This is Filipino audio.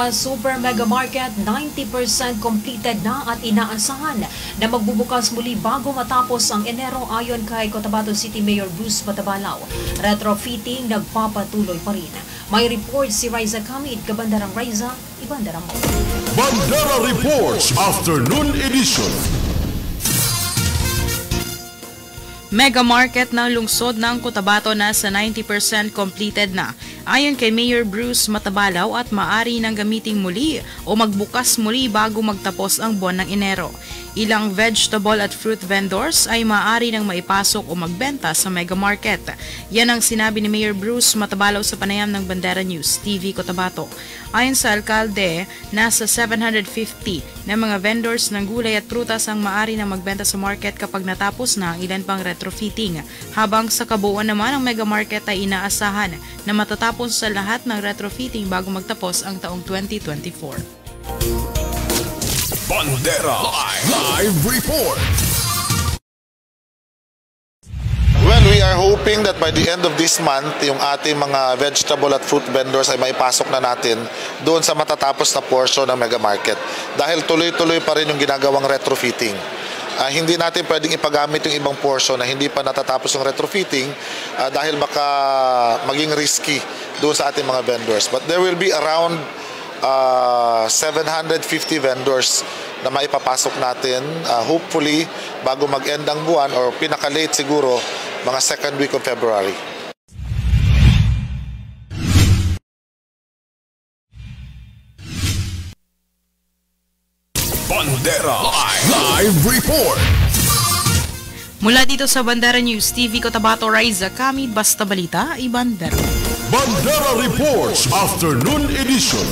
Super Mega Market 90% completed na at inaasahan na magbubukas muli bago matapos ang Enero ayon kay Cotabato City Mayor Bruce Matabalao. Retrofitting nagpapatuloy pa rin. May report si Riza Kamid. Kabandarang Riza, ibandara mo. Bandara Reports Afternoon Edition. Mega Market ng lungsod ng Cotabato na sa 90% completed na. Ayon kay Mayor Bruce Matabalao at maaari nang gamitin muli o magbukas muli bago magtapos ang buwan ng Enero. Ilang vegetable at fruit vendors ay maaari nang maipasok o magbenta sa Mega Market. Yan ang sinabi ni Mayor Bruce Matabalao sa panayam ng Bandera News TV Cotabato. Ayon sa alkalde, nasa 750 na mga vendors ng gulay at prutas ang maaari nang magbenta sa market kapag natapos na ang ilan pang retrofitting. Habang sa kabuuan naman ang Mega Market ay inaasahan na matatapos sa lahat ng retrofitting bago magtapos ang taong 2024. Bandera Live Report. Well, we are hoping that by the end of this month, yung ating mga vegetable at fruit vendors ay maipasok na natin doon sa matatapos na portion ng Mega Market. Dahil tuloy-tuloy pa rin yung ginagawang retrofitting. Hindi natin pwedeng ipagamit yung ibang portion na hindi pa natatapos yung retrofitting dahil baka maging risky doon sa ating mga vendors. But there will be around 750 vendors na maipapasok natin hopefully bago mag-end ang buwan or pinaka-late siguro mga second week of February. Bandera Live Report. Mula dito sa Bandera News TV Cotabato, Riza Kamid, Basta Balita, Ibandera. Bandera Reports Afternoon Edition.